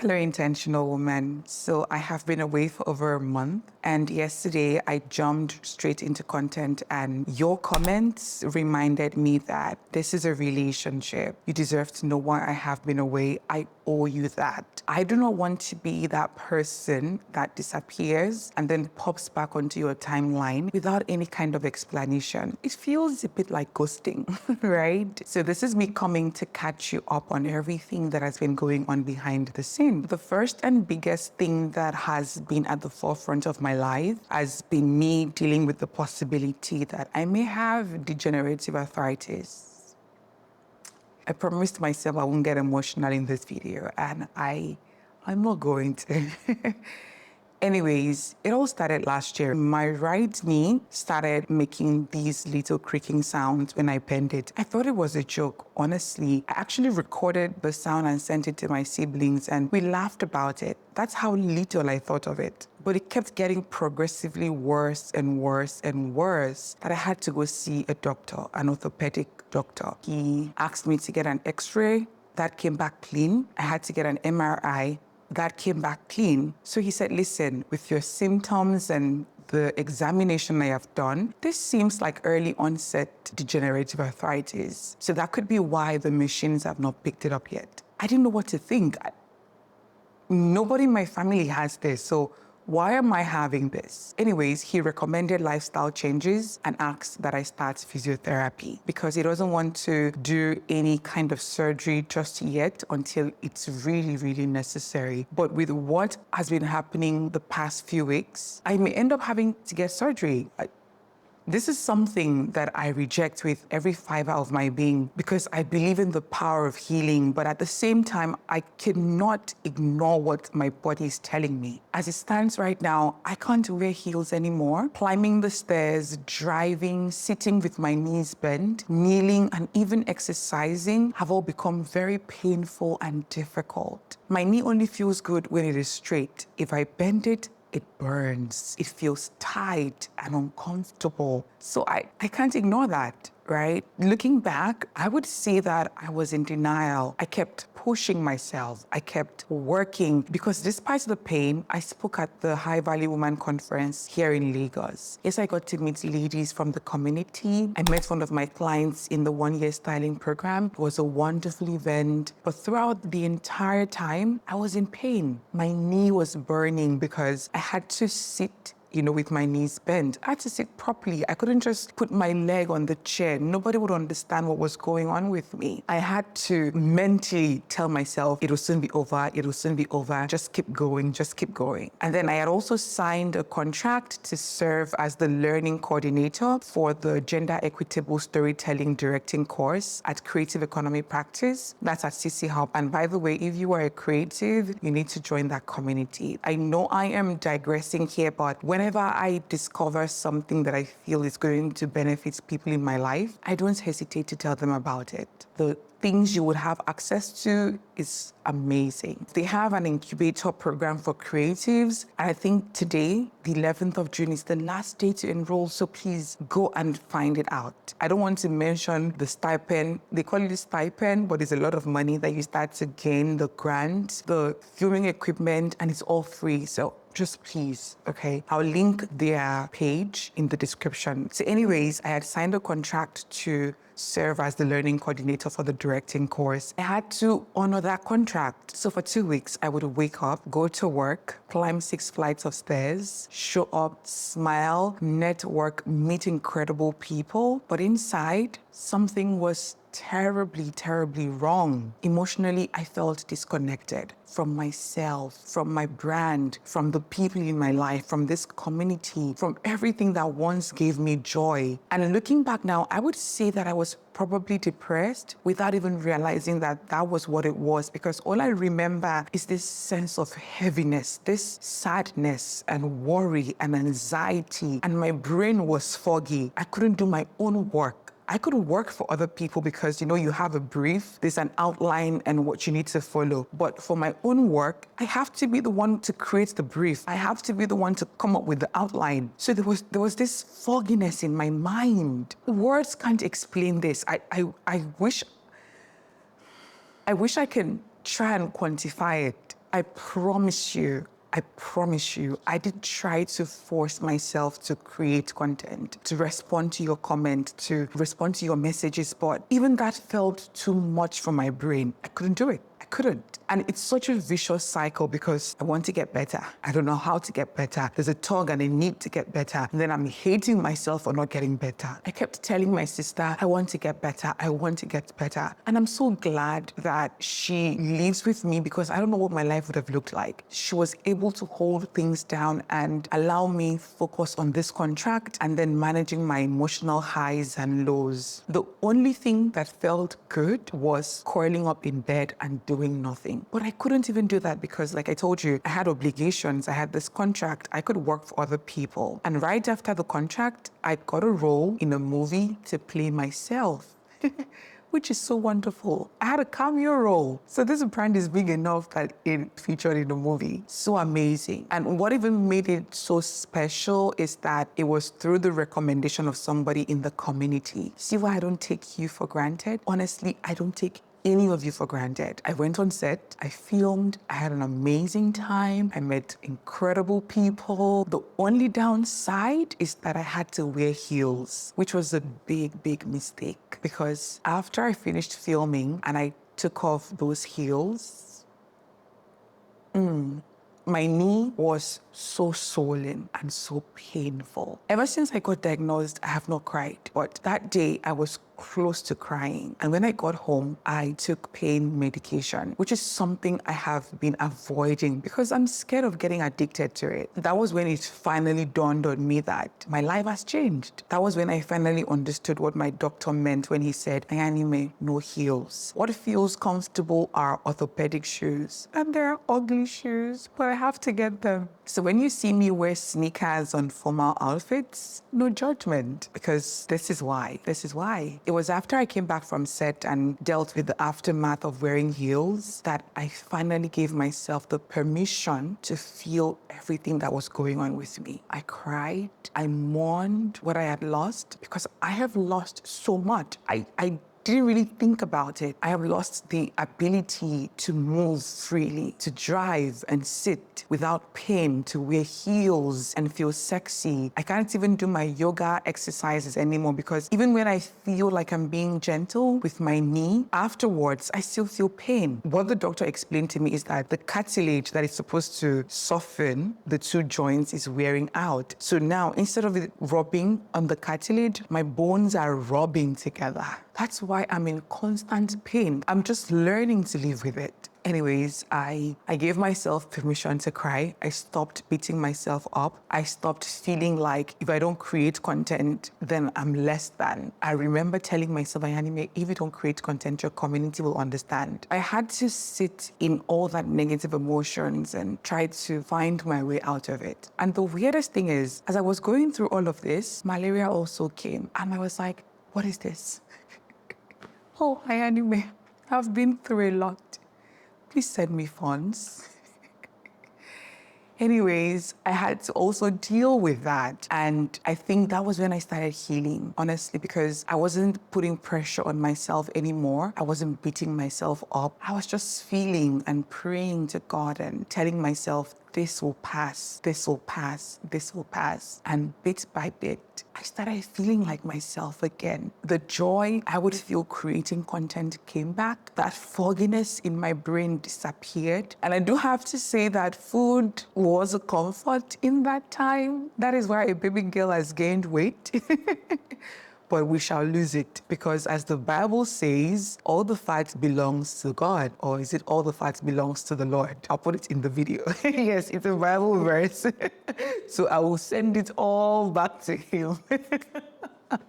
Hello, intentional woman. So I have been away for over a month, and yesterday I jumped straight into content, and your comments reminded me that this is a relationship. You deserve to know why I have been away. I owe you that. I do not want to be that person that disappears and then pops back onto your timeline without any kind of explanation. It feels a bit like ghosting, right? So this is me coming to catch you up on everything that has been going on behind the scenes. The first and biggest thing that has been at the forefront of my life has been me dealing with the possibility that I may have degenerative arthritis. I promised myself I won't get emotional in this video, and I'm not going to. Anyways, it all started last year. My right knee started making these little creaking sounds when I bent it. I thought it was a joke, honestly. I actually recorded the sound and sent it to my siblings, and we laughed about it. That's how little I thought of it. But it kept getting progressively worse and worse and worse that I had to go see a doctor, an orthopedic doctor. He asked me to get an x-ray. That came back clean. I had to get an MRI. That came back clean. So he said, listen, with your symptoms and the examination I have done, this seems like early onset degenerative arthritis. So that could be why the machines have not picked it up yet. I didn't know what to think. Nobody in my family has this, so why am I having this? Anyways, he recommended lifestyle changes and asked that I start physiotherapy because he doesn't want to do any kind of surgery just yet until it's really, really necessary. But with what has been happening the past few weeks, I may end up having to get surgery. This is something that I reject with every fiber of my being because I believe in the power of healing, but at the same time, I cannot ignore what my body is telling me. As it stands right now, I can't wear heels anymore. Climbing the stairs, driving, sitting with my knees bent, kneeling, and even exercising have all become very painful and difficult. My knee only feels good when it is straight. If I bend it, it burns. It feels tight and uncomfortable. So I can't ignore that, right? Looking back, I would say that I was in denial. I kept pushing myself. I kept working because despite the pain, I spoke at the High Value Woman Conference here in Lagos. Yes, I got to meet ladies from the community. I met one of my clients in the one-year styling program. It was a wonderful event. But throughout the entire time, I was in pain. My knee was burning because I had to sit with my knees bent. I had to sit properly. I couldn't just put my leg on the chair. Nobody would understand what was going on with me. I had to mentally tell myself, it will soon be over, it will soon be over. Just keep going, just keep going. And then I had also signed a contract to serve as the learning coordinator for the Gender Equitable Storytelling Directing course at Creative Economy Practice. That's at CC Hub. And by the way, if you are a creative, you need to join that community. I know I am digressing here, but whenever I discover something that I feel is going to benefit people in my life, I don't hesitate to tell them about it. The things you would have access to is amazing. They have an incubator program for creatives, and I think today, the 11th of June, is the last day to enroll, so please go and find it out. I don't want to mention the stipend. They call it a stipend, but it's a lot of money that you start to gain, the grant, the filming equipment, and it's all free, so just please, okay? I'll link their page in the description. So anyways, I had signed a contract to serve as the learning coordinator for the directing course. I had to honor that contract. So for 2 weeks, I would wake up, go to work, climb 6 flights of stairs, show up, smile, network, meet incredible people. But inside, something was terribly, terribly wrong. Emotionally, I felt disconnected from myself, from my brand, from the people in my life, from this community, from everything that once gave me joy. And looking back now, I would say that I was probably depressed without even realizing that that was what it was, because all I remember is this sense of heaviness, this sadness and worry and anxiety, and my brain was foggy. I couldn't do my own work. I could work for other people because, you have a brief, there's an outline and what you need to follow. But for my own work, I have to be the one to create the brief. I have to be the one to come up with the outline. So there was this fogginess in my mind. Words can't explain this. I wish I can try and quantify it. I promise you, I did try to force myself to create content, to respond to your comment, to respond to your messages, but even that felt too much for my brain. I couldn't do it. I couldn't. And it's such a vicious cycle because I want to get better. I don't know how to get better. There's a tug and a need to get better. And then I'm hating myself for not getting better. I kept telling my sister, I want to get better. I want to get better. And I'm so glad that she lives with me because I don't know what my life would have looked like. She was able to hold things down and allow me focus on this contract and then managing my emotional highs and lows. The only thing that felt good was curling up in bed and doing nothing. But I couldn't even do that because, like I told you, I had obligations. I had this contract. I could work for other people. And right after the contract, I got a role in a movie to play myself. Which is so wonderful. I had a cameo role. So this brand is big enough that it featured in the movie. So amazing. And what even made it so special is that it was through the recommendation of somebody in the community. See why I don't take you for granted? Honestly, I don't take any of you for granted. I went on set, I filmed, I had an amazing time, I met incredible people. The only downside is that I had to wear heels, which was a big mistake because after I finished filming and I took off those heels, my knee was so swollen and so painful. Ever since I got diagnosed, I have not cried. But that day, I was close to crying. And when I got home, I took pain medication, which is something I have been avoiding because I'm scared of getting addicted to it. That was when it finally dawned on me that my life has changed. That was when I finally understood what my doctor meant when he said, Ayanime, no heels. What feels comfortable are orthopedic shoes. And they're ugly shoes, but I have to get them. So when you see me wear sneakers on formal outfits, no judgment, because this is why. It was after I came back from set and dealt with the aftermath of wearing heels that I finally gave myself the permission to feel everything that was going on with me. I cried, I mourned what I had lost because I have lost so much. I didn't really think about it. I have lost the ability to move freely, to drive and sit without pain, to wear heels and feel sexy. I can't even do my yoga exercises anymore because even when I feel like I'm being gentle with my knee, afterwards, I still feel pain. What the doctor explained to me is that the cartilage that is supposed to soften the two joints is wearing out. So now, instead of it rubbing on the cartilage, my bones are rubbing together. That's why I'm in constant pain. I'm just learning to live with it. Anyways, I gave myself permission to cry. I stopped beating myself up. I stopped feeling like if I don't create content, then I'm less than. I remember telling myself, Ayanime, if you don't create content, your community will understand. I had to sit in all that negative emotions and try to find my way out of it. And the weirdest thing is, as I was going through all of this, malaria also came. And I was like, what is this? Oh, Ayanime, I've been through a lot. Please send me funds. Anyways, I had to also deal with that. And I think that was when I started healing, honestly, because I wasn't putting pressure on myself anymore. I wasn't beating myself up. I was just feeling and praying to God and telling myself, this will pass, this will pass, this will pass. And bit by bit, I started feeling like myself again. The joy I would feel creating content came back. That fogginess in my brain disappeared. And I do have to say that food was a comfort in that time. That is why a baby girl has gained weight. But we shall lose it because as the Bible says, all the fat belongs to God. Or is it all the fat belongs to the Lord? I'll put it in the video. Yes, it's a Bible verse. So I will send it all back to him.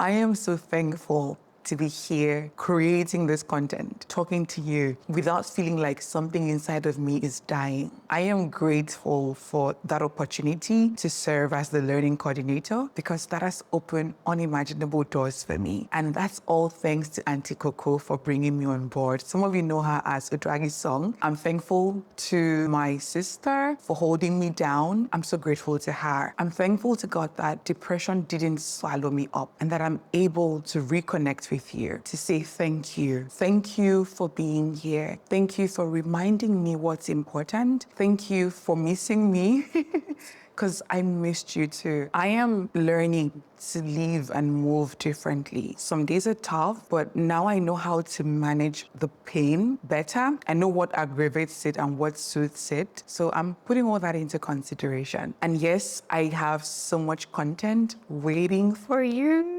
I am so thankful to be here creating this content, talking to you without feeling like something inside of me is dying. I am grateful for that opportunity to serve as the learning coordinator because that has opened unimaginable doors for me. And that's all thanks to Auntie Coco for bringing me on board. Some of you know her as Odragi Song. I'm thankful to my sister for holding me down. I'm so grateful to her. I'm thankful to God that depression didn't swallow me up and that I'm able to reconnect with with you to say thank you. Thank you for being here. Thank you for reminding me what's important. Thank you for missing me. Because I missed you too. I am learning to live and move differently. Some days are tough, but now I know how to manage the pain better. I know what aggravates it and what soothes it. So I'm putting all that into consideration. And yes, I have so much content waiting for you.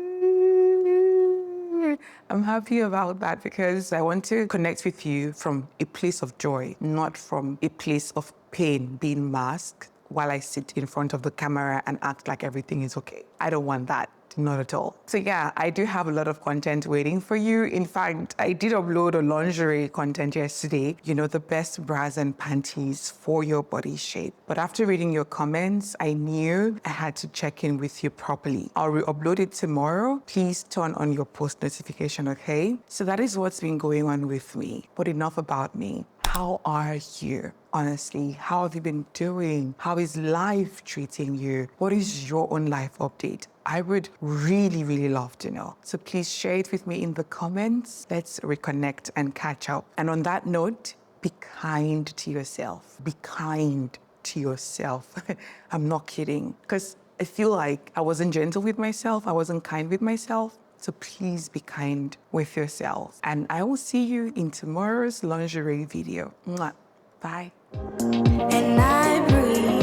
I'm happy about that because I want to connect with you from a place of joy, not from a place of pain being masked while I sit in front of the camera and act like everything is okay. I don't want that. Not at all. So yeah, I do have a lot of content waiting for you. In fact, I did upload a lingerie content yesterday, the best bras and panties for your body shape. But after reading your comments, I knew I had to check in with you properly. I'll re-upload it tomorrow. Please turn on your post notification, okay? So that is what's been going on with me. But enough about me. How are you? Honestly, how have you been doing? How is life treating you? What is your own life update? I would really, really love to know. So please share it with me in the comments. Let's reconnect and catch up. And on that note, be kind to yourself. Be kind to yourself. I'm not kidding. Because I feel like I wasn't gentle with myself. I wasn't kind with myself. So please be kind with yourself. And I will see you in tomorrow's lingerie video. Mwah. Bye. And I breathe.